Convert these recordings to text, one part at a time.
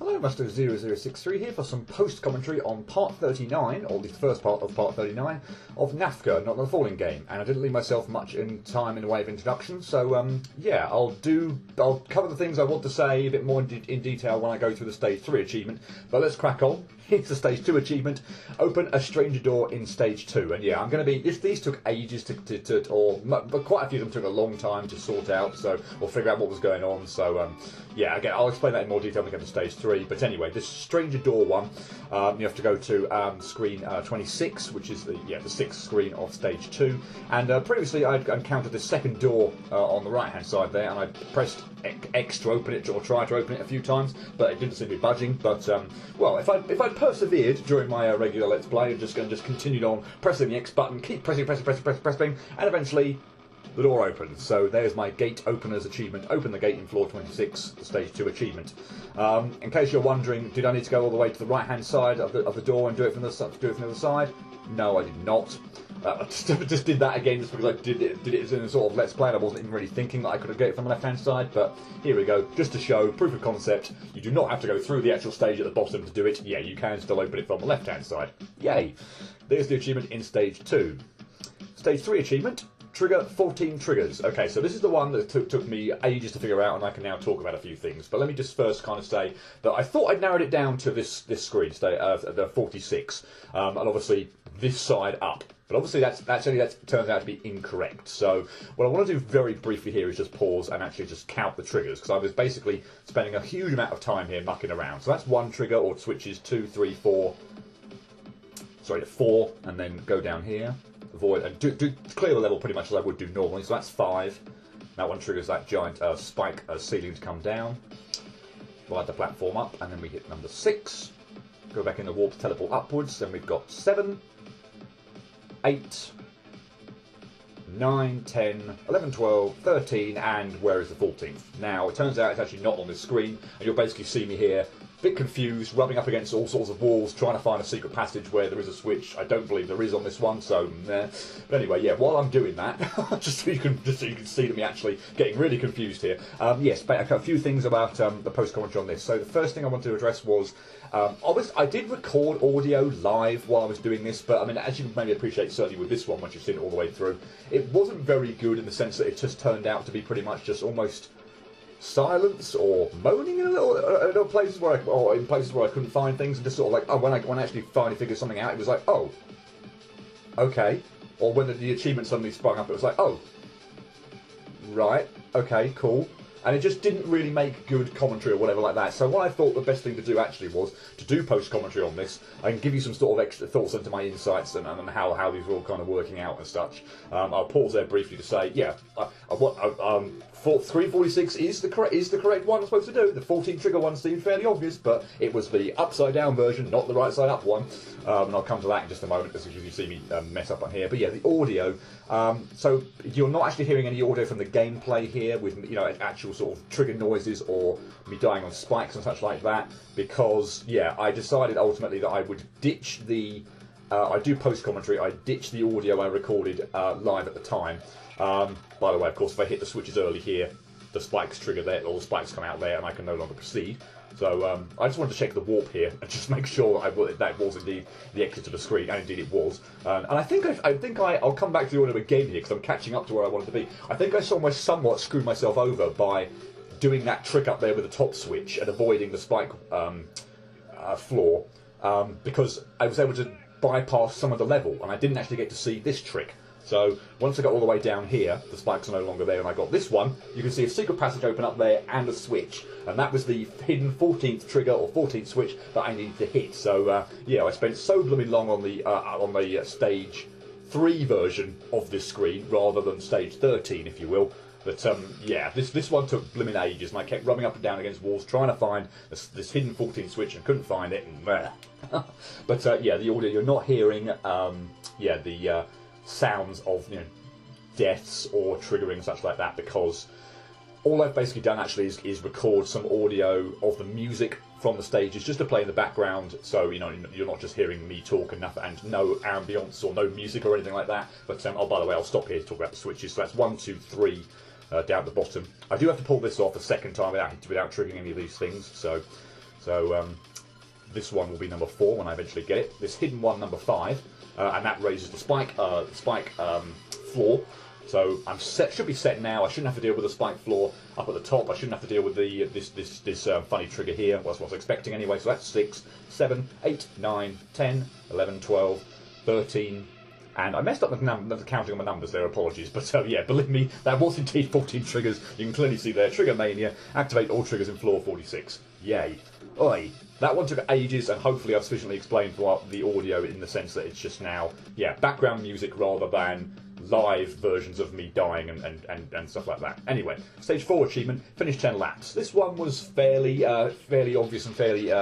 Hello, Master0063 here for some post-commentary on part 39, or at least the first part of part 39, of NAFCA, Not the Falling Game. And I didn't leave myself much in time in the way of introduction, so yeah, I'll cover the things I want to say a bit more in detail when I go through the Stage 3 achievement. But let's crack on. Here's the Stage 2 achievement. Open a stranger door in Stage 2. And yeah, I'm going to be... These took ages but quite a few of them took a long time to sort out, or figure out what was going on. So, yeah, again, I'll explain that in more detail when we get to Stage 3. But anyway, this stranger door one, you have to go to screen 26, which is the sixth screen of Stage 2. And previously I'd encountered this second door on the right-hand side there, and I pressed X to open it, or try to open it a few times, but it didn't seem to be budging. But, well, if I'd persevered during my regular Let's Play, and just continued on pressing the X button, keep pressing, and eventually the door opens. So there's my gate openers achievement. Open the gate in floor 26, the Stage 2 achievement. In case you're wondering, did I need to go all the way to the right-hand side of the door and do it from the other side? No, I did not. I just did that again just because I did it in a sort of Let's Play and I wasn't even really thinking that I could have got it from the left-hand side, but here we go, just to show, proof of concept, you do not have to go through the actual stage at the bottom to do it. Yeah, you can still open it from the left-hand side. Yay! There's the achievement in Stage 2. Stage 3 achievement, trigger 14 triggers. Okay, so this is the one that took me ages to figure out, and I can now talk about a few things. But let me just first kind of say that I thought I'd narrowed it down to this screen, the 46, and obviously this side up. But obviously that turns out to be incorrect. So what I want to do very briefly here is just pause and actually just count the triggers, because I was basically spending a huge amount of time here mucking around. So that's one trigger, or switches 2, 3, 4. Sorry, 4, and then go down here. Avoid and do clear the level pretty much as I would do normally. So that's 5. That one triggers that giant spike ceiling to come down. Light the platform up, and then we hit number 6. Go back in the warp, teleport upwards. Then we've got 7. 8, 9, 10, 11, 12, 13, and where is the 14th? Now, it turns out it's actually not on this screen, and you'll basically see me here, a bit confused, rubbing up against all sorts of walls, trying to find a secret passage where there is a switch. I don't believe there is on this one, so meh. But anyway, yeah, while I'm doing that, just so you can see that me actually getting really confused here. Yes, a few things about the post-commentary on this. So the first thing I wanted to address was, obviously, I did record audio live while I was doing this, but I mean, as you can maybe appreciate, certainly with this one, once you've seen it all the way through, it wasn't very good in the sense that it just turned out to be pretty much just almost silence or moaning in little places where in places where I couldn't find things, and just sort of like, oh, when I actually finally figured something out, it was like, oh, okay. Or when the achievement suddenly sprung up, it was like, oh, right, okay, cool. And it just didn't really make good commentary or whatever like that. So what I thought the best thing to do actually was to do post-commentary on this and give you some sort of extra thoughts into my insights and how these are all kind of working out and such. I'll pause there briefly to say, yeah, 346 is the correct one I'm supposed to do. The 14 trigger one seemed fairly obvious, but it was the upside down version, not the right side up one. And I'll come to that in just a moment, as you see me mess up on here. But yeah, the audio. So you're not actually hearing any audio from the gameplay here with actual sort of trigger noises or me dying on spikes and such like that, because yeah, I decided ultimately that I would ditch the. I do post commentary. I ditch the audio I recorded live at the time. By the way, of course, if I hit the switches early here, the spikes trigger there, or the spikes come out there, and I can no longer proceed. So I just wanted to check the warp here and just make sure that was indeed the exit to the screen, and indeed it was. And I think I'll come back to the audio again here because I'm catching up to where I wanted to be. I think I somewhat screwed myself over by doing that trick up there with the top switch and avoiding the spike floor, because I was able to bypass some of the level, and I didn't actually get to see this trick. So once I got all the way down here, the spikes are no longer there, and I got this one. You can see a secret passage open up there and a switch, and that was the hidden 14th trigger or 14th switch that I needed to hit. So yeah, I spent so blooming long on the stage 3 version of this screen rather than stage 13, if you will. But yeah, this one took blooming ages, and I kept rubbing up and down against walls trying to find this hidden 14th switch and couldn't find it. But yeah, the audio you're not hearing, yeah, the sounds of deaths or triggering such like that, because all I've basically done actually is record some audio of the music from the stages just to play in the background, so you're not just hearing me talk and no ambience or no music or anything like that. But oh, by the way, I'll stop here to talk about the switches. So that's 1, 2, 3 down at the bottom. I do have to pull this off a second time without triggering any of these things, so So this one will be number 4 when I eventually get it. This hidden one, number 5, and that raises the spike floor. So should be set now. I shouldn't have to deal with the spike floor up at the top. I shouldn't have to deal with this funny trigger here. That's what I was expecting anyway. So that's 6, 7, 8, 9, 10, 11, 12, 13. And I messed up the counting on the numbers there, apologies. But yeah, believe me, that was indeed 14 triggers. You can clearly see there, Trigger Mania, activate all triggers in floor 46. Yay. Oi. That one took ages, and hopefully I've sufficiently explained the audio in the sense that it's just now, yeah, background music rather than live versions of me dying and stuff like that. Anyway, stage 4 achievement, finish 10 laps. This one was fairly obvious and fairly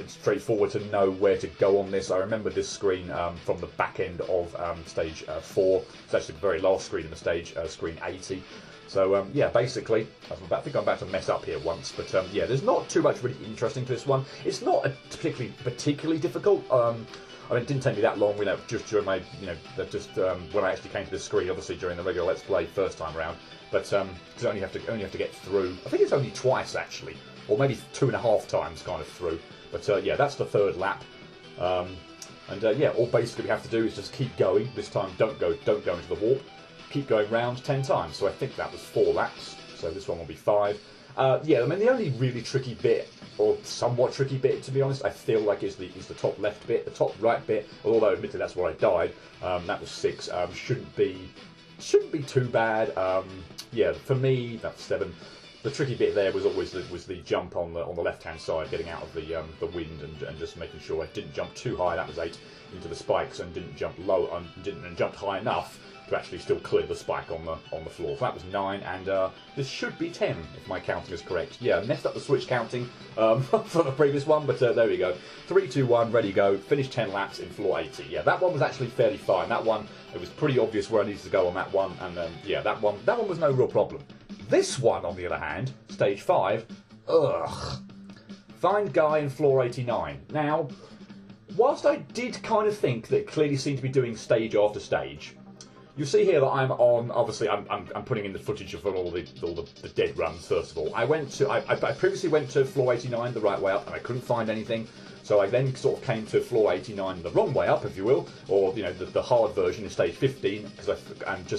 straightforward to know where to go on this. I remember this screen from the back end of stage 4. It's actually the very last screen in the stage, screen 80. So yeah, basically, I think I'm about to mess up here once, but yeah, there's not too much really interesting to this one. It's not particularly difficult. I mean, it didn't take me that long, just during my, when I actually came to this screen, obviously during the regular Let's Play first time around. But because I only have to get through. I think it's only twice actually, or maybe 2.5 times kind of through. But yeah, that's the 3rd lap. Yeah, all basically we have to do is just keep going. This time, don't go into the warp. Keep going round 10 times. So I think that was 4 laps. So this one will be 5. Yeah, I mean the only really tricky bit, or somewhat tricky bit to be honest, I feel like is the top left bit. The top right bit, although admittedly that's where I died. That was 6. Shouldn't be too bad. Yeah, for me that's 7. The tricky bit there was always the jump on the left hand side, getting out of the wind and just making sure I didn't jump too high. That was 8 into the spikes, and didn't jump low and jumped high enough to actually still clear the spike on the floor. So that was 9, and this should be 10 if my counting is correct. Yeah, I messed up the switch counting for the previous one, but there we go. 3, 2, 1, ready, go. Finish 10 laps in floor 80. Yeah, that one was actually fairly fine. That one, it was pretty obvious where I needed to go on that one, and yeah, that one was no real problem. This one, on the other hand, stage 5, ugh. Find guy in floor 89. Now, whilst I did kind of think that it clearly seemed to be doing stage after stage, you see here that I'm on. Obviously, I'm putting in the footage of all the dead runs. First of all, I previously went to floor 89 the right way up, and I couldn't find anything. So I then sort of came to floor 89 the wrong way up, if you will, or the hard version in stage 15,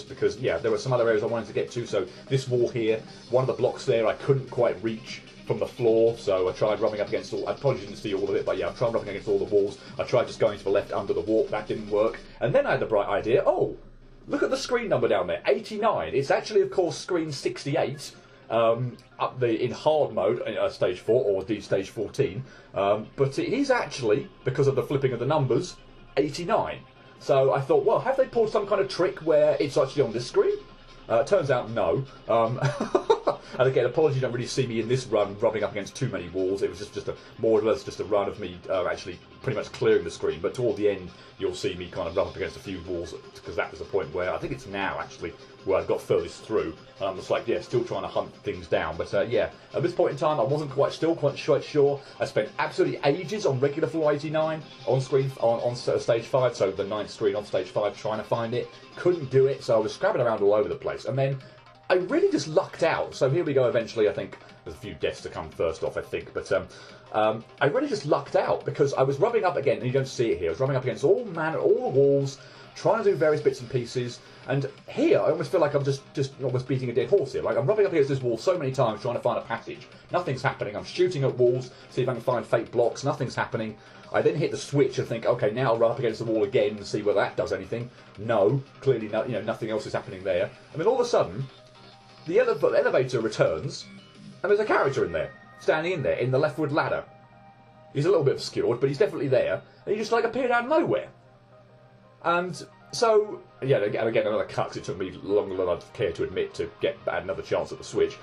because yeah, there were some other areas I wanted to get to. So this wall here, one of the blocks there, I couldn't quite reach from the floor, so I tried rubbing up against all. I probably didn't see all of it, but yeah, I tried rubbing against all the walls. I tried just going to the left under the warp, that didn't work, and then I had the bright idea. Oh, look at the screen number down there, 89. It's actually, of course, screen 68. In hard mode, stage 4, or indeed stage 14, but it is actually, because of the flipping of the numbers, 89. So I thought, well, have they pulled some kind of trick where it's actually on this screen? Turns out no. And again, apologies, you don't really see me in this run rubbing up against too many walls. It was just more or less just a run of me actually pretty much clearing the screen. But toward the end, you'll see me kind of rub up against a few walls, because that was the point where, I think it's now actually, where I got furthest through. It's like, yeah, still trying to hunt things down. But yeah, at this point in time, I wasn't quite sure. I spent absolutely ages on regular floor 89 on screen on stage 5, so the 9th screen on stage 5, trying to find it. Couldn't do it, so I was scrabbling around all over the place. And then I really just lucked out. So here we go. Eventually, I think there's a few deaths to come first off, I think. But I really just lucked out, because I was rubbing up again, and you don't see it here. I was rubbing up against all the walls, trying to do various bits and pieces. And here, I almost feel like I'm just almost beating a dead horse here. Like, I'm rubbing up against this wall so many times, trying to find a passage. Nothing's happening. I'm shooting at walls, see if I can find fake blocks. Nothing's happening. I then hit the switch and think, okay, now I'll rub up against the wall again and see whether that does anything. No, clearly, nothing else is happening there. And then all of a sudden, the elevator returns, and there's a character in there, standing in there, in the leftward ladder. He's a little bit obscured, but he's definitely there, and he just like appeared out of nowhere. And so, yeah, again another cut, 'cause it took me longer than I'd care to admit to get another chance at the switch.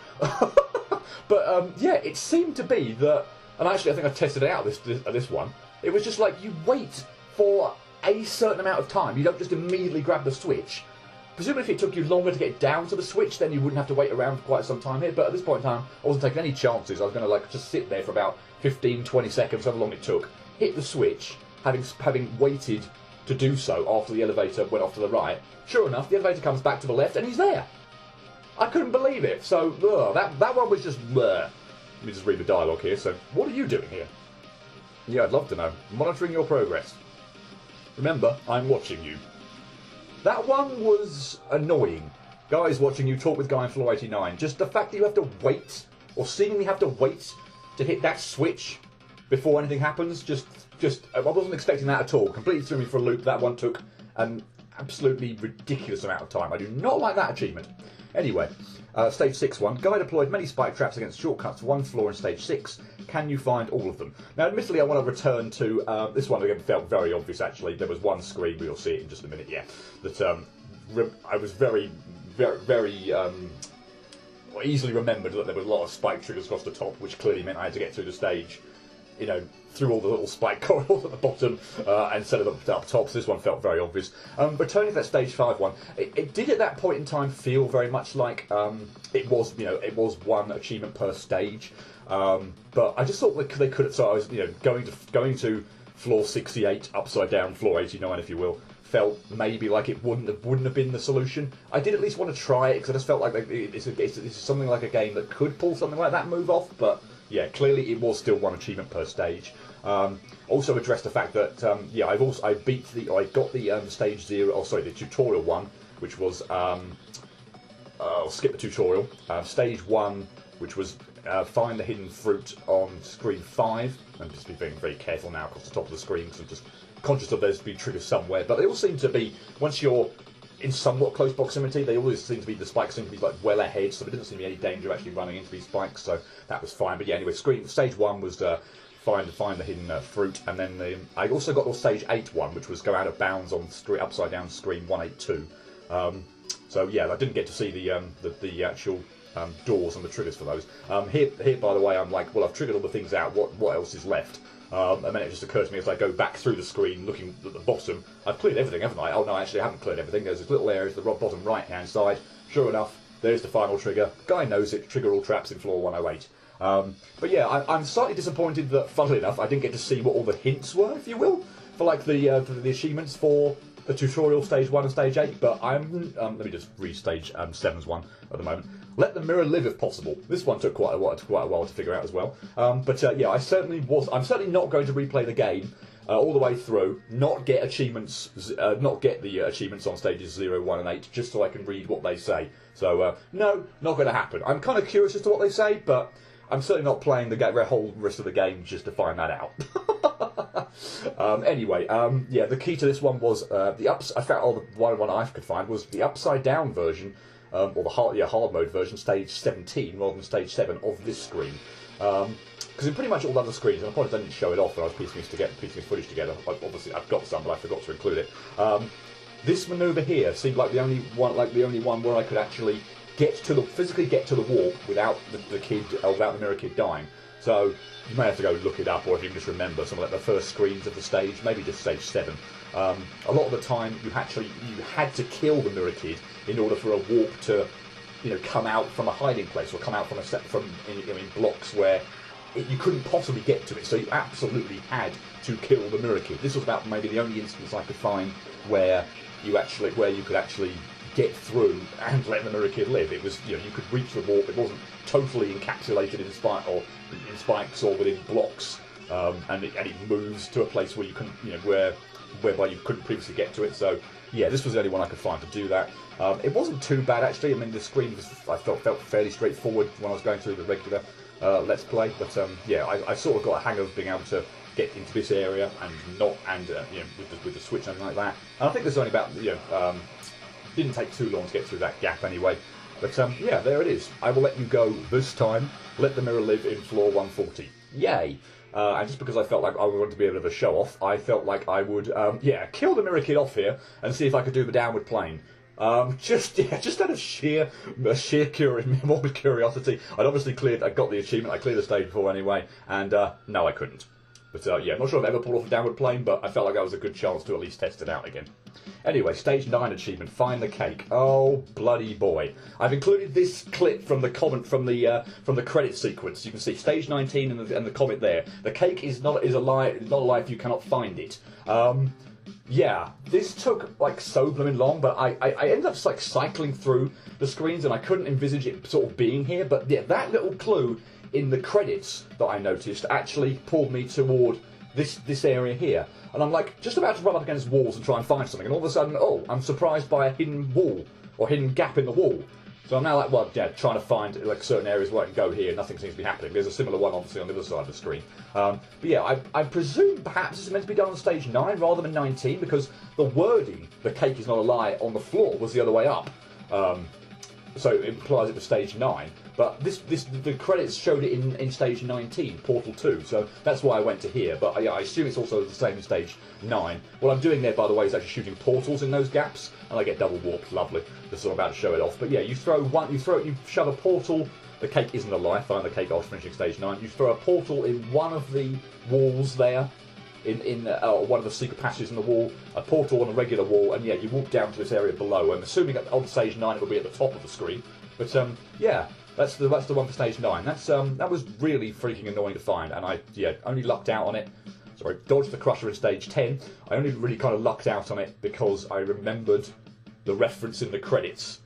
But yeah, it seemed to be that, and actually I think I tested it out this one. It was just like, you wait for a certain amount of time. You don't just immediately grab the switch. Presumably if it took you longer to get down to the switch, then you wouldn't have to wait around for quite some time here. But at this point in time, I wasn't taking any chances. I was going to like just sit there for about 15, 20 seconds, however long it took, hit the switch, having waited to do so after the elevator went off to the right. Sure enough, the elevator comes back to the left, and he's there. I couldn't believe it. So that one was just bleh. me just read the dialogue here. So, what are you doing here? Yeah, I'd love to know. Monitoring your progress. Remember, I'm watching you. That one was annoying. Guys watching you talk with Guy on floor 89. Just the fact that you have to wait, or seemingly have to wait to hit that switch before anything happens, just I wasn't expecting that at all. Completely threw me for a loop. That one took an absolutely ridiculous amount of time. I do not like that achievement. Anyway, stage 6-1. Guy deployed many spike traps against shortcuts to one floor in stage 6. Can you find all of them? Now, admittedly, I want to return to this one again. Felt very obvious actually. There was one screen. We'll see it in just a minute. Yeah, that I was very easily remembered that there were a lot of spike triggers across the top, which clearly meant I had to get through the stage, you know, through all the little spike corridors at the bottom instead of up top. So this one felt very obvious. Returning to that stage 5 one, it did at that point in time feel very much like it was, you know, it was one achievement per stage. But I just thought they could have. So I was, you know, going to floor 68, upside down, floor 89, if you will. Felt maybe like it wouldn't have been the solution. I did at least want to try it because I just felt like it's something like a game that could pull something like that move off. But yeah, clearly it was still one achievement per stage. Also addressed the fact that yeah, I got the stage 0. Oh, sorry, the tutorial one, which was I'll skip the tutorial. Stage 1, which was find the hidden fruit on screen 5. I'm just being very careful now across the top of the screen because I'm just conscious of there's been triggers somewhere. But they all seem to be, once you're in somewhat close proximity, they always seem to be, the spikes seem to be like well ahead, so there didn't seem to be any danger of actually running into these spikes, so that was fine. But yeah, anyway, stage 1 was find the hidden fruit, and then I also got the stage 8 one, which was go out of bounds on upside down screen 182. So yeah, I didn't get to see the actual doors and the triggers for those. Here, by the way, I'm like, well, I've triggered all the things out. What else is left? And then it just occurred to me as I go back through the screen, looking at the bottom, I've cleared everything, haven't I? Oh no, actually, I haven't cleared everything. There's this little area to the bottom right-hand side. Sure enough, there's the final trigger. Guy knows it. Trigger all traps in floor 108. But yeah, I'm slightly disappointed that, funnily enough, I didn't get to see what all the hints were, if you will, for like the achievements for the tutorial stage 1 and stage 8. But let me just read stage 7's one at the moment. Let the mirror live if possible. This one took quite a while to figure out as well. Yeah, I'm certainly not going to replay the game all the way through, not get the achievements on stages 0, 1 and 8, just so I can read what they say. So no, not going to happen. I'm kind of curious as to what they say, but I'm certainly not playing the whole rest of the game just to find that out. Anyway, yeah, the key to this one was I found the one I could find was the upside down version. Or the hard mode version, stage 17 rather than stage 7 of this screen. Because in pretty much all the other screens, and I probably didn't show it off when I was piecing footage together. Obviously, I've got some, but I forgot to include it. This manoeuvre here seemed like the only one where I could actually physically get to the warp without without the mirror kid dying. So you may have to go look it up, or if you can just remember some of the first screens of the stage, maybe just stage 7. A lot of the time, you had to kill the mirror kid in order for a warp to, you know, come out from a hiding place or come out from in blocks where you couldn't possibly get to it. So you absolutely had to kill the mirror kid. This was about maybe the only instance I could find where you could actually get through and let the mirror kid live. It was, you know, you could reach the warp. It wasn't totally encapsulated in spikes or within blocks, and it moves to a place where you can, you know, whereby you couldn't previously get to it. So yeah, this was the only one I could find to do that. It wasn't too bad actually. I mean, the screen I felt fairly straightforward when I was going through the regular Let's Play. But yeah, I sort of got a hang of being able to get into this area and you know, with the switch and everything like that. And I think there's only about, you know, didn't take too long to get through that gap anyway. But yeah, there it is. I will let you go this time. Let the mirror live in floor 140. Yay! And just because I felt like I wanted to be a bit of a show-off, I felt like I would, yeah, kill the mirror kid off here and see if I could do the downward plane. Just out of sheer morbid curiosity. I got the achievement. I cleared the stage before anyway, and no, I couldn't. But yeah, I'm not sure if I've ever pulled off a downward plane, but I felt like that was a good chance to at least test it out again. Anyway, stage 9 achievement, find the cake. Oh bloody boy! I've included this clip from the comment from the credit sequence. You can see stage 19 and the comment there. The cake is not a lie. Not a lie if you cannot find it. Yeah, this took like so blooming long, but I ended up like cycling through the screens and I couldn't envisage it sort of being here. But yeah, that little clue in the credits that I noticed actually pulled me toward this area here. And I'm like, just about to run up against walls and try and find something, and all of a sudden, oh, I'm surprised by a hidden wall, or hidden gap in the wall. So I'm now like, well, yeah, trying to find like certain areas where I can go here. Nothing seems to be happening. There's a similar one, obviously, on the other side of the screen. But yeah, I presume perhaps this is meant to be done on stage 9 rather than 19, because the wording, "the cake is not a lie," on the floor was the other way up. So it implies it was stage 9. But the credits showed it in stage 19, Portal 2, so that's why I went to here. But yeah, I assume it's also the same in stage 9. What I'm doing there, by the way, is actually shooting portals in those gaps, and I get double warped, lovely. Just about to show it off. But yeah, you shove a portal. The cake isn't a lie. Find the cake after finishing stage 9. You throw a portal in one of the walls there, in one of the secret passages in the wall, a portal on a regular wall, and yeah, you walk down to this area below. I'm assuming on stage 9 it will be at the top of the screen. But yeah. That's the one for stage 9. That was really freaking annoying to find, and I only lucked out on it. Sorry, dodged the crusher in stage 10. I only really kind of lucked out on it because I remembered the reference in the credits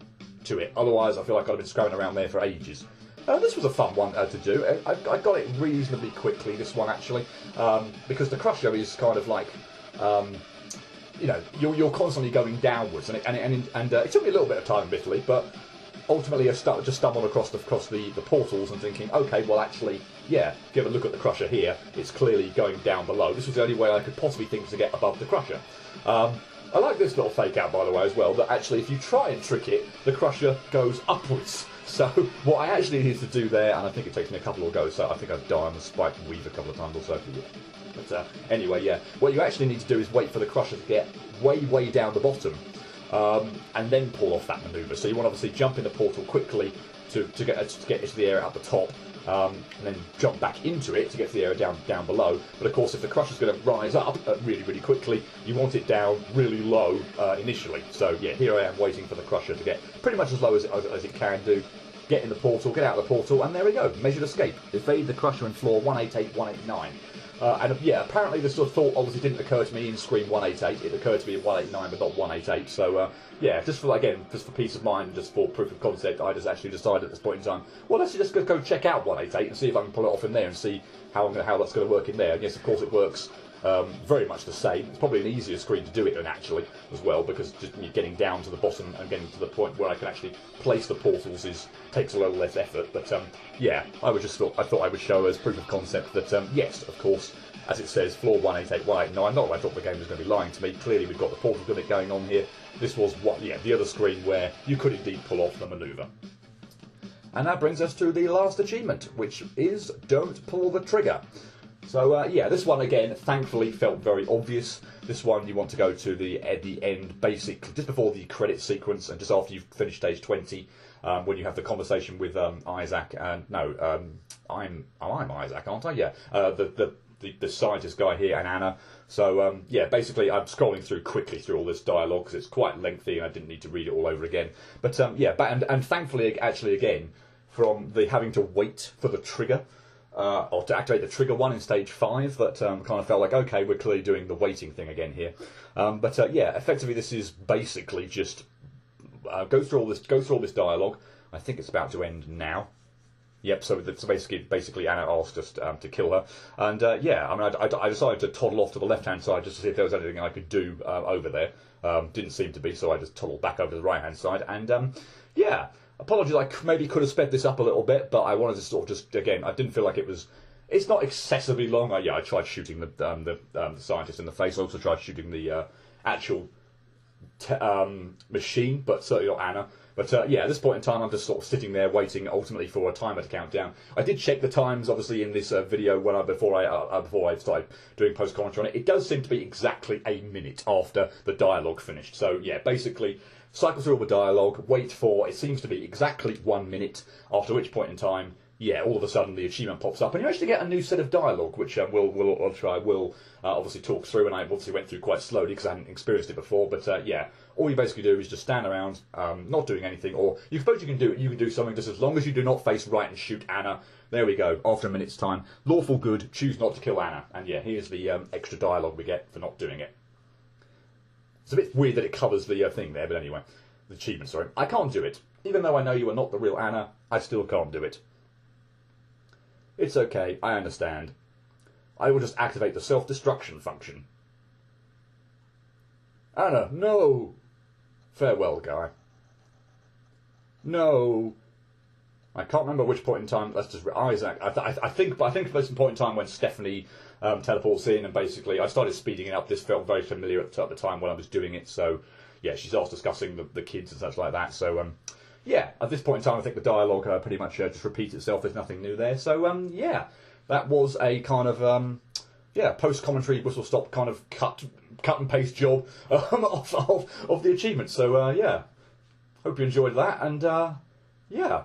to it. Otherwise, I feel like I'd have been scrambling around there for ages. This was a fun one to do. I got it reasonably quickly, this one actually, because the crusher is kind of like, you know, you're constantly going downwards, and it took me a little bit of time, admittedly, but ultimately I just stumbled across the portals and thinking, okay, well actually, yeah, give a look at the crusher here. It's clearly going down below. This was the only way I could possibly think to get above the crusher. I like this little fake out, by the way, as well, that actually if you try and trick it, the crusher goes upwards. So what I actually need to do there, and I think it takes me a couple of goes, so I think I've died on the spike weave a couple of times or so. But anyway, yeah, what you actually need to do is wait for the crusher to get way down the bottom. And then pull off that manoeuvre. So you want to obviously jump in the portal quickly to get into the area at the top, and then jump back into it to get to the area down below. But of course, if the crusher's going to rise up really quickly, you want it down really low initially. So yeah, here I am waiting for the crusher to get pretty much as low as it can do. Get in the portal, get out of the portal, and there we go. Measured escape. Evade the crusher in floor 188, 189. And yeah, apparently this sort of thought obviously didn't occur to me in Screen 188. It occurred to me in 189, but not 188. So yeah, just for peace of mind, just for proof of concept, I just actually decided at this point in time, well, let's just go check out 188 and see if I can pull it off in there and see how that's going to work in there. And yes, of course, it works very much the same. It's probably an easier screen to do it in actually as well, because just getting down to the bottom and getting to the point where I can actually place the portals takes a little less effort. But yeah, I thought I would show as proof of concept that yes, of course, as it says, floor 188, 189. Not that I thought the game was going to be lying to me. Clearly, we've got the portal gimmick going on here. This was the other screen where you could indeed pull off the manoeuvre. And that brings us to the last achievement, which is don't pull the trigger. So yeah, this one again, thankfully, felt very obvious. This one you want to go to the end, basically just before the credit sequence and just after you've finished stage 20, when you have the conversation with Isaac and I'm Isaac, aren't I? Yeah, the scientist guy here and Anna. So yeah, basically I'm scrolling quickly through all this dialogue because it's quite lengthy and I didn't need to read it all over again. But yeah, and thankfully, actually again, from the having to wait for the trigger. Or to activate the trigger one in stage 5, that kind of felt like, okay, we're clearly doing the waiting thing again here. But yeah, effectively this is basically just go through all this dialogue. I think it's about to end now. Yep. So basically, Anna asked us to kill her, and yeah, I mean, I decided to toddle off to the left-hand side just to see if there was anything I could do over there. Didn't seem to be, so I just toddled back over to the right-hand side, and yeah. Apologies, I maybe could have sped this up a little bit, but I wanted to sort of just, again, I didn't feel like it's not excessively long. Yeah, I tried shooting the scientist in the face. I also tried shooting the actual machine, but certainly not Anna. But yeah, at this point in time, I'm just sort of sitting there waiting, ultimately, for a timer to count down. I did check the times, obviously, in this video before I started doing post commentary on it. It does seem to be exactly a minute after the dialogue finished. So yeah, basically, cycle through all the dialogue, wait for, it seems to be exactly 1 minute, after which point in time, yeah, all of a sudden the achievement pops up, and you actually get a new set of dialogue, which I will obviously talk through, and I obviously went through quite slowly because I hadn't experienced it before, but yeah, all you basically do is just stand around, not doing anything, or you suppose you can do something just as long as you do not face right and shoot Anna. There we go, after a minute's time. Lawful good, choose not to kill Anna, and yeah, here's the extra dialogue we get for not doing it. It's a bit weird that it covers the thing there, but anyway, the achievement, sorry. I can't do it. Even though I know you are not the real Anna, I still can't do it. It's okay, I understand. I will just activate the self-destruction function. Anna, no! Farewell, guy. No! I can't remember which point in time. Let's just Isaac. I think there's a point in time when Stephanie teleports in, and basically I started speeding it up. This felt very familiar at the time when I was doing it. So yeah, she starts discussing the kids and such like that. So yeah, at this point in time, I think the dialogue pretty much just repeats itself. There's nothing new there. So yeah, that was a kind of yeah, post-commentary whistle-stop kind of cut and paste job of the achievement. So yeah, hope you enjoyed that, and yeah.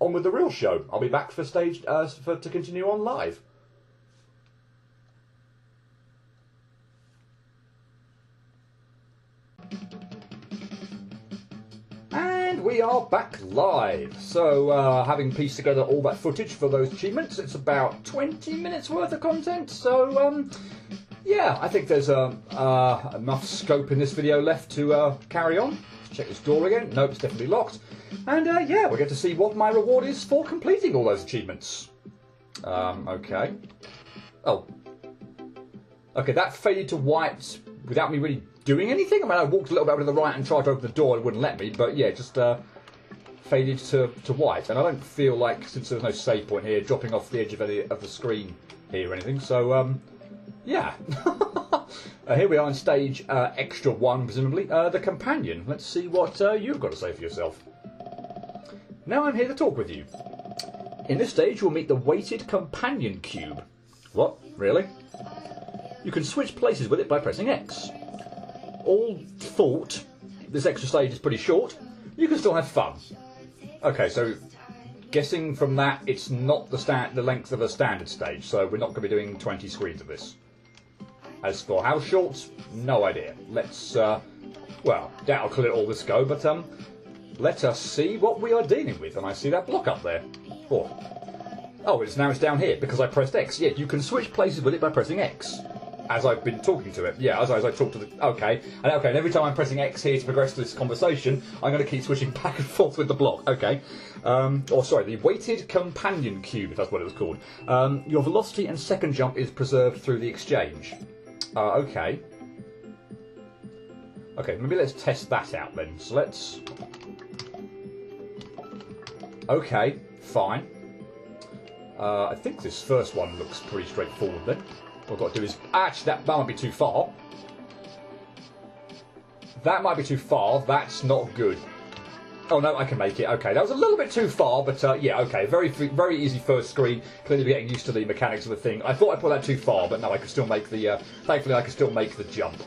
On with the real show. I'll be back for stage to continue on live. And we are back live. So having pieced together all that footage for those achievements, it's about 20 minutes worth of content. So yeah, I think there's enough scope in this video left to carry on. Let's check this door again. Nope, it's definitely locked. And yeah, we get to see what my reward is for completing all those achievements. Okay. Oh. Okay, that faded to white without me really doing anything. I mean, I walked a little bit over to the right and tried to open the door, it wouldn't let me. But yeah, just faded to white. And I don't feel like, since there's no save point here, dropping off the edge of the screen here or anything. So, yeah. Here we are on stage extra 1, presumably. The companion. Let's see what you've got to say for yourself. Now I'm here to talk with you. In this stage, you'll meet the weighted companion cube. What? Really? You can switch places with it by pressing X. All thought, this extra stage is pretty short. You can still have fun. Okay, so guessing from that, it's not the length of a standard stage, so we're not going to be doing 20 screens of this. As for how short, no idea. Let's, well, that'll clear all this go, but let us see what we are dealing with. And I see that block up there. Oh, it's down here because I pressed X. Yeah, you can switch places with it by pressing X. As I've been talking to it. Yeah, as I talk to the... Okay. And every time I'm pressing X here to progress this conversation, I'm going to keep switching back and forth with the block. Okay. Or sorry, the weighted companion cube, if that's what it was called. Your velocity and second jump is preserved through the exchange. Okay. Okay, maybe let's test that out then. So let's... Okay, fine. I think this first one looks pretty straightforward then. What I've got to do is... Actually, that might be too far. That might be too far. That's not good. Oh, no, I can make it. Okay, that was a little bit too far, but yeah, okay. Very easy first screen. Clearly getting used to the mechanics of the thing. I thought I put that too far, but no, I could still make the... thankfully, I could still make the jump.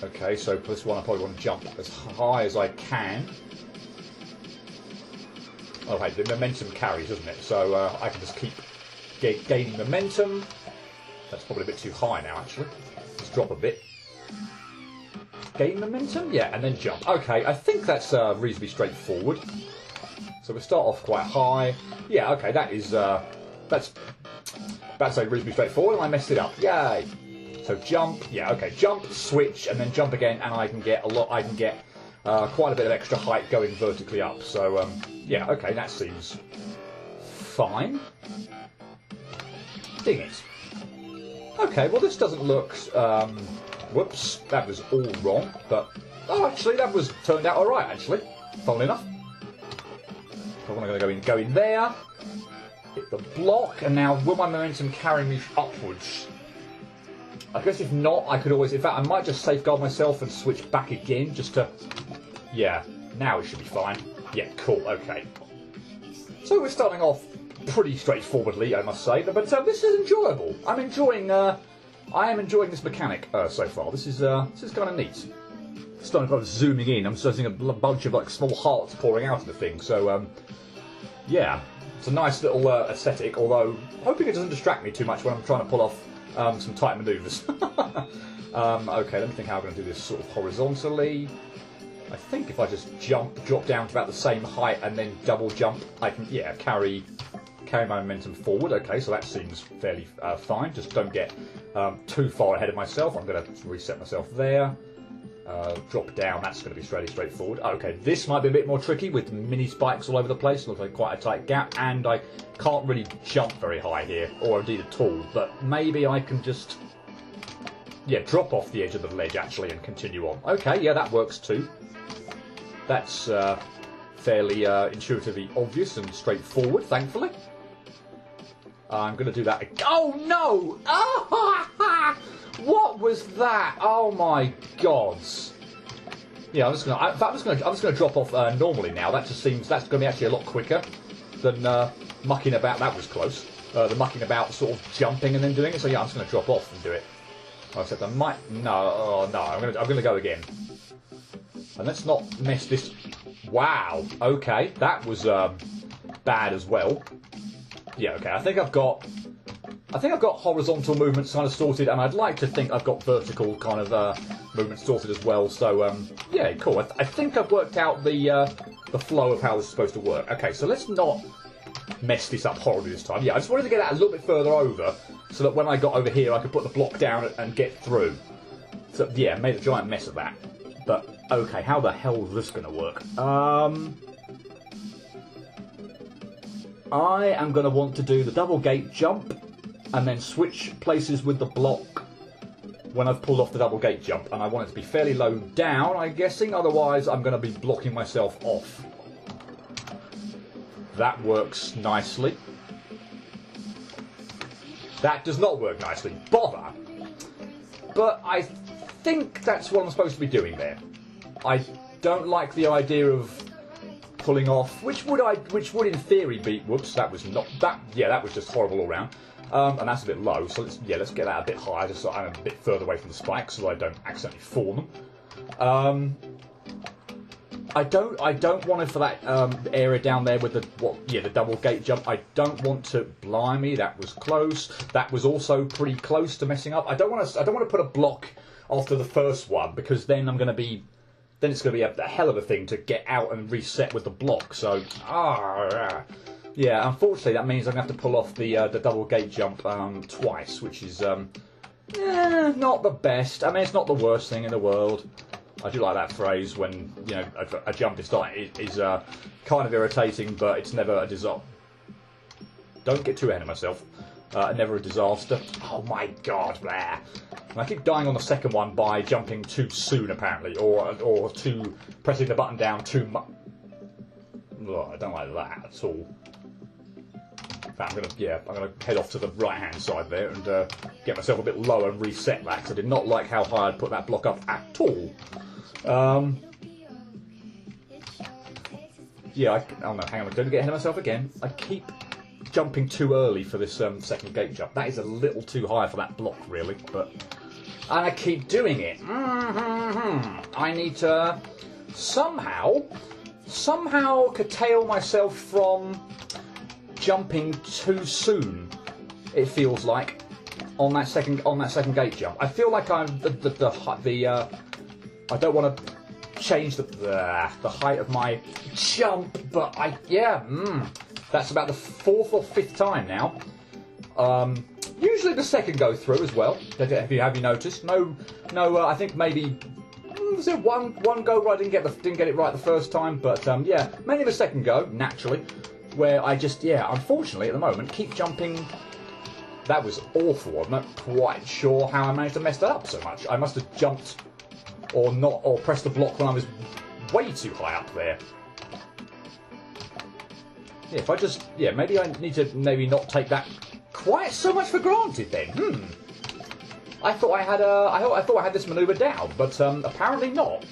Okay, so for this one, I probably want to jump as high as I can. Oh, hey, the momentum carries, doesn't it? So I can just keep gaining momentum. That's probably a bit too high now, actually. Let's drop a bit. Gain momentum? Yeah, and then jump. Okay, I think that's reasonably straightforward. So we start off quite high. Yeah, okay, that is... that's a reasonably straightforward, and I messed it up. Yay! So jump, yeah, okay, jump, switch, and then jump again, and I can get quite a bit of extra height going vertically up. So, yeah, okay, that seems fine. Ding it. Okay, well, this doesn't look... whoops, that was all wrong, but... Oh, actually, that was turned out alright, actually. Funnily enough. So I'm going to go in there, hit the block, and now will my momentum carry me upwards? I guess if not, I could always... In fact, I might just safeguard myself and switch back again, just to... Yeah, now it should be fine. Yeah, cool, okay. So we're starting off pretty straightforwardly, I must say, but this is enjoyable. I am enjoying this mechanic so far. This is kind of neat. Starting kind of zooming in, I'm seeing a bunch of like small hearts pouring out of the thing. So yeah, it's a nice little aesthetic. Although hoping it doesn't distract me too much when I'm trying to pull off some tight manoeuvres. Okay, let me think how I'm going to do this sort of horizontally. I think if I just drop down to about the same height and then double jump, I can carry my momentum forward. Okay, so that seems fairly fine. Just don't get too far ahead of myself. I'm going to reset myself there. Drop down, that's going to be fairly straightforward. Okay, this might be a bit more tricky with mini spikes all over the place. Looks like quite a tight gap, and I can't really jump very high here, or indeed at all. But maybe I can just, yeah, drop off the edge of the ledge actually and continue on. Okay, yeah, that works too. That's fairly intuitively obvious and straightforward, thankfully. I'm going to do that again. Oh no! Oh, what was that? Oh my gods! Yeah, I'm just gonna drop off normally now. That just seems that's going to be actually a lot quicker than mucking about. That was close. The mucking about, sort of jumping and then doing it. So yeah, I'm just going to drop off and do it. Except I might no. I'm gonna go again. And let's not mess this. Wow. Okay, that was bad as well. Yeah. Okay. I think I've got horizontal movements kind of sorted, and I'd like to think I've got vertical kind of movements sorted as well. So yeah, cool. I think I've worked out the flow of how this is supposed to work. Okay, so let's not mess this up horribly this time. Yeah, I just wanted to get that a little bit further over, so that when I got over here, I could put the block down and get through. So yeah, made a giant mess of that. But okay, how the hell is this going to work? I am going to want to do the double gate jump and then switch places with the block when I've pulled off the double gate jump. And I want it to be fairly low down, I'm guessing, otherwise I'm going to be blocking myself off. That works nicely. That does not work nicely. Bother! But I think that's what I'm supposed to be doing there. I don't like the idea of pulling off, which would in theory be, whoops, that was not, that was just horrible all round. And that's a bit low, so let's get that a bit higher, just so I'm a bit further away from the spikes, so I don't accidentally fall them. I don't want it for that area down there with the double gate jump. I don't want to. Blimey, that was close. That was also pretty close to messing up. I don't want to put a block after the first one, because then it's going to be a hell of a thing to get out and reset with the block. So yeah, unfortunately that means I'm going to have to pull off the double gate jump twice, which is not the best. I mean, it's not the worst thing in the world. I do like that phrase when, you know, a jump is kind of irritating, but it's never a disaster. Don't get too ahead of myself. Never a disaster. Oh my god, there. And I keep dying on the second one by jumping too soon, apparently, or too pressing the button down too much. I don't like that at all. I'm gonna head off to the right-hand side there and get myself a bit lower and reset that, because I did not like how high I'd put that block up at all. Yeah, oh no, hang on, I'm going to get ahead of myself again. I keep jumping too early for this second gate jump. That is a little too high for that block, really, and I keep doing it. I need to somehow curtail myself from jumping too soon. It feels like on that second gate jump. I feel like I'm I don't want to change the height of my jump, but that's about the 4th or 5th time now. Usually the second go through as well. Have you noticed? No. I think maybe was there one go where I didn't get it right the first time, but yeah, mainly the second go naturally, where I just unfortunately at the moment keep jumping. That was awful. I'm not quite sure how I managed to mess that up so much. I must have jumped or pressed the block when I was way too high up there. Yeah, if I just maybe I need to not take that quite so much for granted then. I thought I had this manoeuvre down, but apparently not.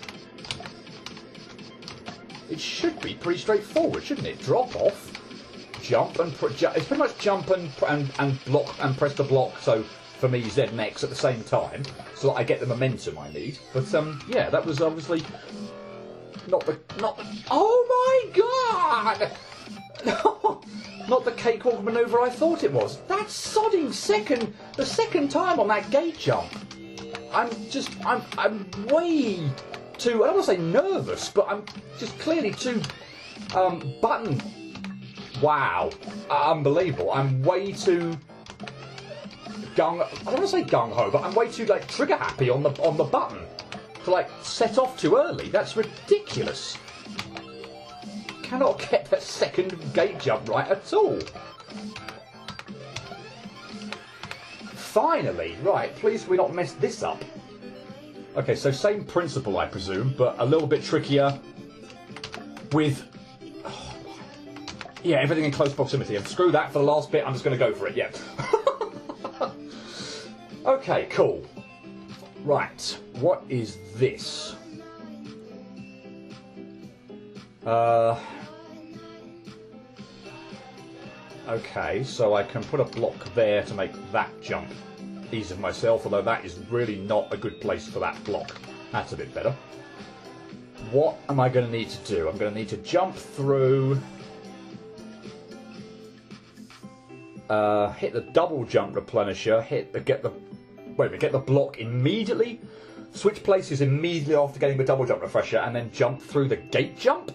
It should be pretty straightforward, shouldn't it? Drop off, jump and it's pretty much jump and block and press the block. So for me, Z and X at the same time, so that I get the momentum I need. But yeah, that was obviously not the. Oh my god! Not the cakewalk manoeuvre I thought it was. That sodding the second time on that gate jump. I'm way too, I don't want to say nervous, but I'm just clearly too button. Wow, unbelievable. I'm way too I don't want to say gung ho, but I'm way too trigger happy on the button to, like, set off too early. That's ridiculous. Cannot get that second gate jump right at all. Finally, right, please we not mess this up. Okay, so same principle, I presume, but a little bit trickier with... Oh, yeah, everything in close proximity. And screw that for the last bit, I'm just going to go for it, yeah. Okay, cool. Right, what is this? Okay, so I can put a block there to make that jump easy for myself, although that is really not a good place for that block. That's a bit better. What am I going to need to do? I'm going to need to jump through, hit the double jump replenisher, get the block immediately, switch places immediately after getting the double jump refresher, and then jump through the gate jump?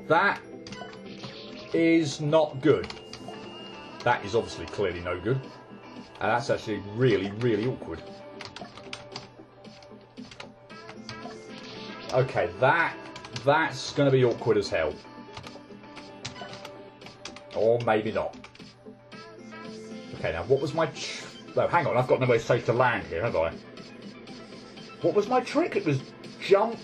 That is not good. That is obviously clearly no good. And that's actually really, really awkward. Okay, that's going to be awkward as hell. Or maybe not. Okay, now what was my... No, hang on, I've got no way safe to land here, have I? What was my trick? It was jump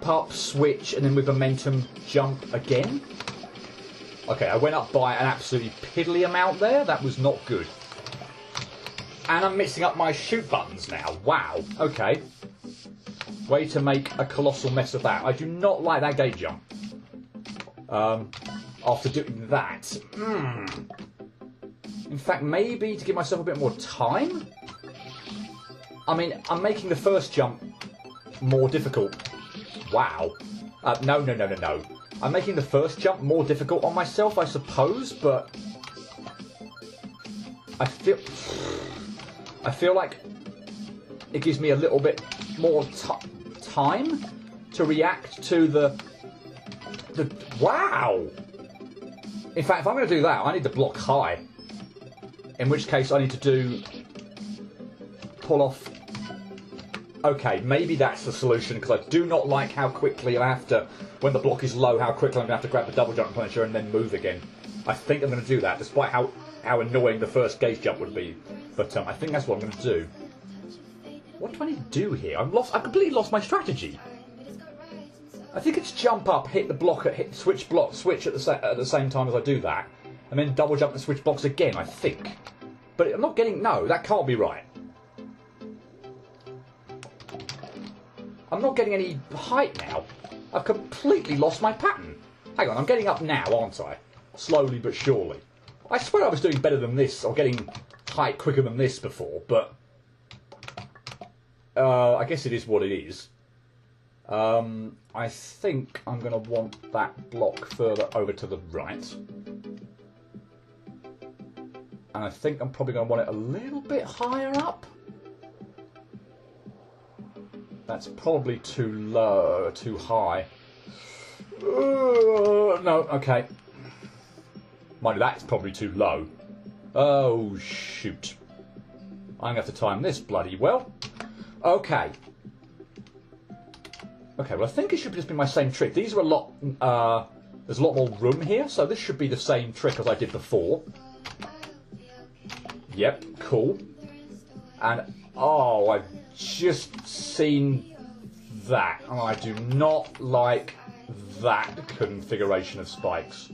up, switch, and then with momentum, jump again? Okay, I went up by an absolutely piddly amount there. That was not good. And I'm mixing up my shoot buttons now. Wow. Okay. Way to make a colossal mess of that. I do not like that gate jump. After doing that. In fact, maybe to give myself a bit more time? I mean, I'm making the first jump more difficult. Wow. No. I'm making the first jump more difficult on myself, I suppose, but I feel like it gives me a little bit more time to react to the wow. In fact, if I'm going to do that, I need to block high. In which case, I need to pull off. Okay, maybe that's the solution, because I do not like how quickly I have to, when the block is low, how quickly I'm going to have to grab the double jump replenisher and then move again. I think I'm going to do that, despite how annoying the first gate jump would be. But I think that's what I'm going to do. What do I need to do here? I've completely lost my strategy. I think it's jump up, hit the block, switch at the same time as I do that, and then double jump and switch blocks again, I think. But I'm not getting... No, that can't be right. I'm not getting any height now. I've completely lost my pattern. Hang on, I'm getting up now, aren't I? Slowly but surely. I swear I was doing better than this, or getting height quicker than this before, but... I guess it is what it is. I think I'm going to want that block further over to the right. And I think I'm probably going to want it a little bit higher up. That's probably too low, too high. No, okay. Mind you, that's probably too low. Oh, shoot. I'm going to have to time this bloody well. Okay. Okay, well, I think it should just be my same trick. These are a lot... there's a lot more room here, so this should be the same trick as I did before. Yep, cool. And, oh, I've just seen that. Oh, I do not like that configuration of spikes.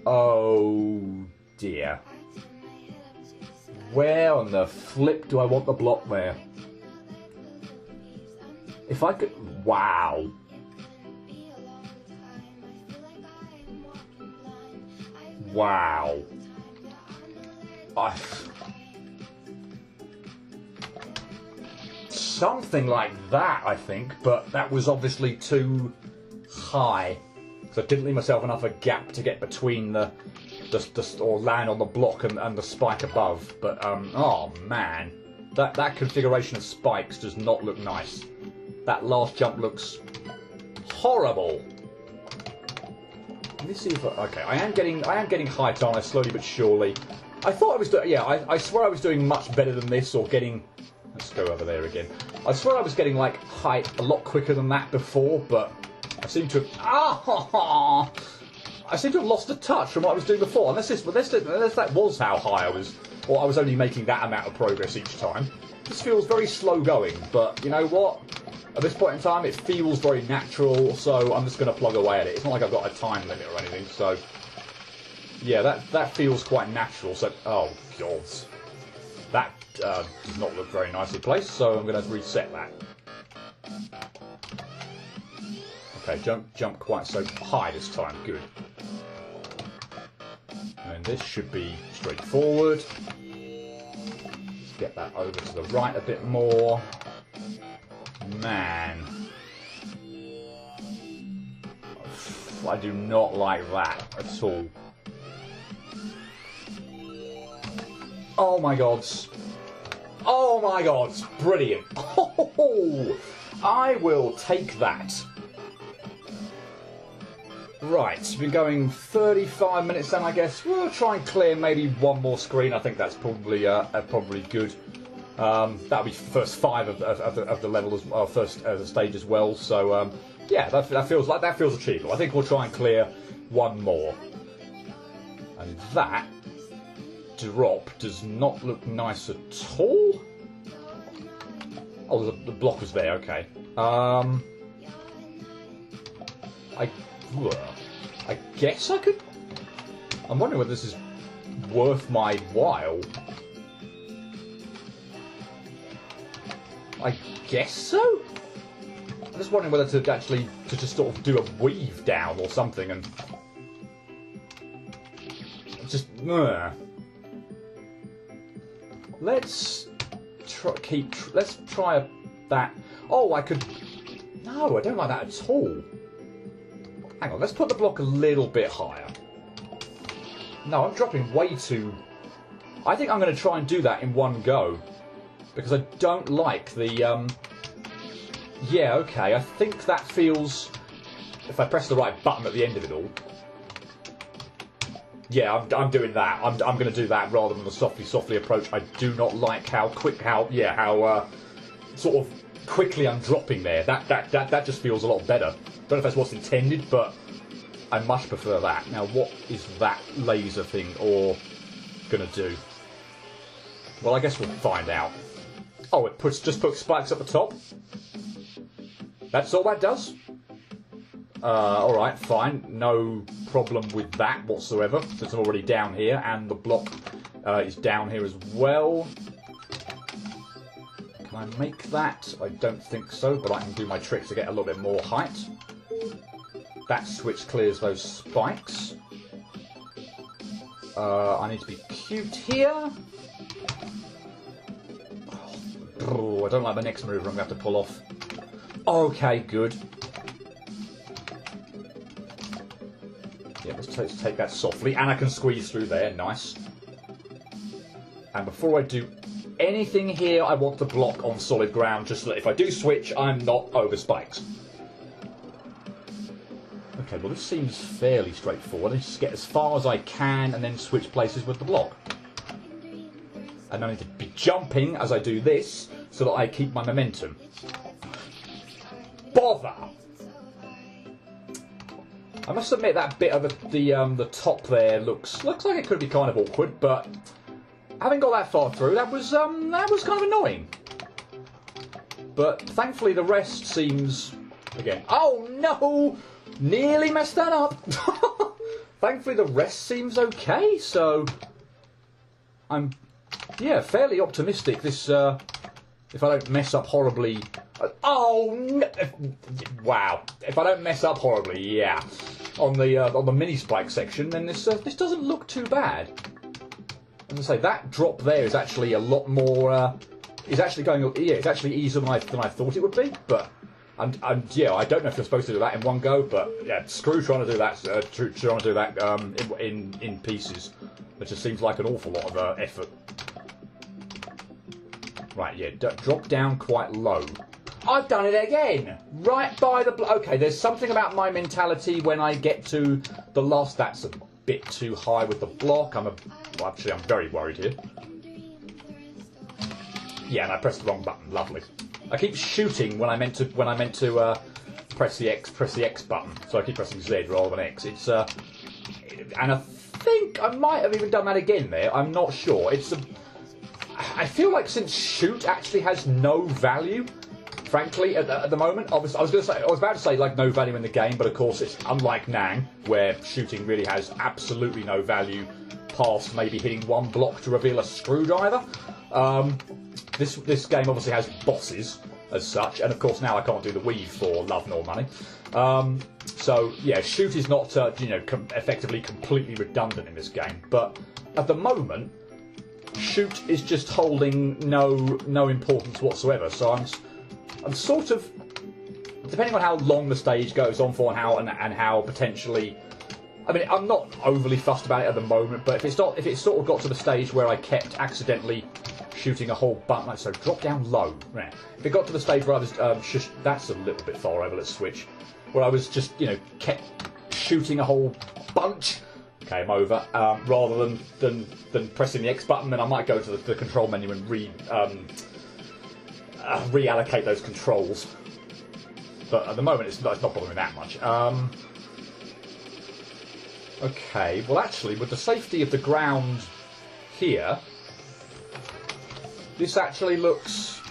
Oh, dear. Where on the flip do I want the block there? If I could... Wow. Wow. Something like that, I think, but that was obviously too high. So I didn't leave myself enough a gap to get between the or land on the block and the spike above. But, oh man. That configuration of spikes does not look nice. That last jump looks horrible. Let me see if okay, I am getting height on it slowly but surely. I thought I was doing... Yeah, I swear I was doing much better than this, or getting... Let's go over there again. I swear I was getting, like, height a lot quicker than that before, but I seem to have... Ah! I seem to have lost a touch from what I was doing before. Unless that was how high I was, or I was only making that amount of progress each time. This feels very slow going, but you know what? At this point in time, it feels very natural, so I'm just going to plug away at it. It's not like I've got a time limit or anything, so... Yeah, that feels quite natural, so... Oh, God. That does not look very nicely placed, so I'm going to reset that. Okay, jump quite so high this time. Good. And this should be straightforward. Let's get that over to the right a bit more. Man. I do not like that at all. Oh my God. Oh my God. Brilliant. Oh, I will take that. Right, we've been going 35 minutes then, I guess. We'll try and clear maybe one more screen. I think that's probably good. That'll be first 5 of the level as well, first stage as well. So yeah, that feels achievable. I think we'll try and clear one more. And that drop does not look nice at all. Oh, the block was there. Okay. I guess I could... I'm wondering whether this is worth my while. I guess so? I'm just wondering whether to actually just sort of do a weave down or something and... Just... Let's try that... Oh, I could... No, I don't like that at all. Hang on, let's put the block a little bit higher. No, I'm dropping way too... I think I'm going to try and do that in one go. Because I don't like the... Yeah, okay, I think that feels... If I press the right button at the end of it all... Yeah, I'm doing that. I'm going to do that rather than the softly approach. I do not like how sort of quickly I'm dropping there. That just feels a lot better. Don't know if that's what's intended, but I much prefer that. Now, what is that laser thing or gonna do? Well, I guess we'll find out. Oh, it just puts spikes at the top. That's all that does. All right, fine. No problem with that whatsoever, since I'm already down here, and the block is down here as well. Can I make that? I don't think so, but I can do my trick to get a little bit more height. That switch clears those spikes. I need to be cute here. Oh, I don't like the next move I'm going to have to pull off. Okay, good. Yeah, let's take that softly, and I can squeeze through there. Nice. And before I do anything here, I want to block on solid ground, just so that if I do switch, I'm not over spikes. Okay, well this seems fairly straightforward. I just get as far as I can and then switch places with the block. And I need to be jumping as I do this, so that I keep my momentum. Bother! I must admit that bit of the top there looks like it could be kind of awkward, but having got that far through, that was kind of annoying. But thankfully the rest seems... Again, oh no! Nearly messed that up! Thankfully the rest seems okay, so... I'm, yeah, fairly optimistic this, if I don't mess up horribly... Oh, no. Wow. If I don't mess up horribly, yeah. On the mini spike section, then this doesn't look too bad. As I say, that drop there is actually a lot more... is actually going... Yeah, it's actually easier than I thought it would be, but... yeah, I don't know if you're supposed to do that in one go, but yeah, screw trying to do that. Trying to do that in pieces. It just seems like an awful lot of effort. Right, yeah, drop down quite low. I've done it again! Right by the... Okay, there's something about my mentality when I get to the last... That's bit too high with the block. Well, actually, I'm very worried here. Yeah, and I pressed the wrong button. Lovely. I keep shooting when I meant to press the X button. So I keep pressing Z rather than X. It's and I think I might have even done that again there. I'm not sure. I feel like since shoot actually has no value, frankly, at the moment. I was about to say like no value in the game, but of course it's unlike Nang, where shooting really has absolutely no value past maybe hitting one block to reveal a screwdriver. This game obviously has bosses as such, and of course now I can't do the weave for love nor money. So yeah, shoot is not effectively completely redundant in this game, but at the moment, shoot is just holding no importance whatsoever. So I'm sort of, depending on how long the stage goes on for and how potentially. I mean, I'm not overly fussed about it at the moment, but if it's sort of got to the stage where I kept accidentally shooting a whole bunch, like so, drop down low. Right. If it got to the stage where I was, that's a little bit far over. Let's switch. Where I was just, kept shooting a whole bunch. Came over rather than pressing the X button, then I might go to the control menu and reallocate those controls. But at the moment, it's not bothering me that much. Okay, well actually, with the safety of the ground here, this actually looks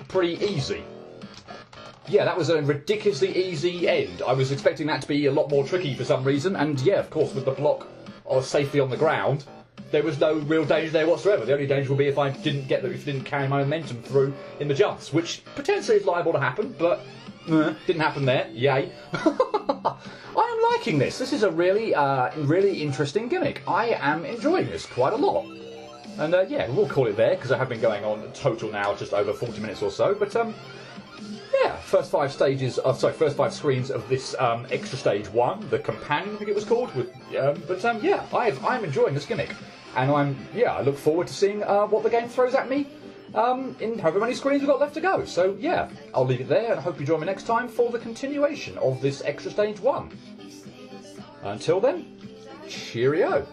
pretty easy. Yeah, that was a ridiculously easy end. I was expecting that to be a lot more tricky for some reason, and yeah, of course, with the block of safety on the ground, there was no real danger there whatsoever. The only danger would be if I didn't carry my momentum through in the jumps, which potentially is liable to happen, but didn't happen there. Yay. I am liking this. This is a really interesting gimmick. I am enjoying this quite a lot. And yeah, we'll call it there, because I have been going on total now just over 40 minutes or so, but yeah, first five screens of this extra stage 1, the companion, I think it was called. Yeah, I'm enjoying this gimmick, and I look forward to seeing what the game throws at me in however many screens we've got left to go. So yeah, I'll leave it there, and I hope you join me next time for the continuation of this extra stage 1. Until then, cheerio.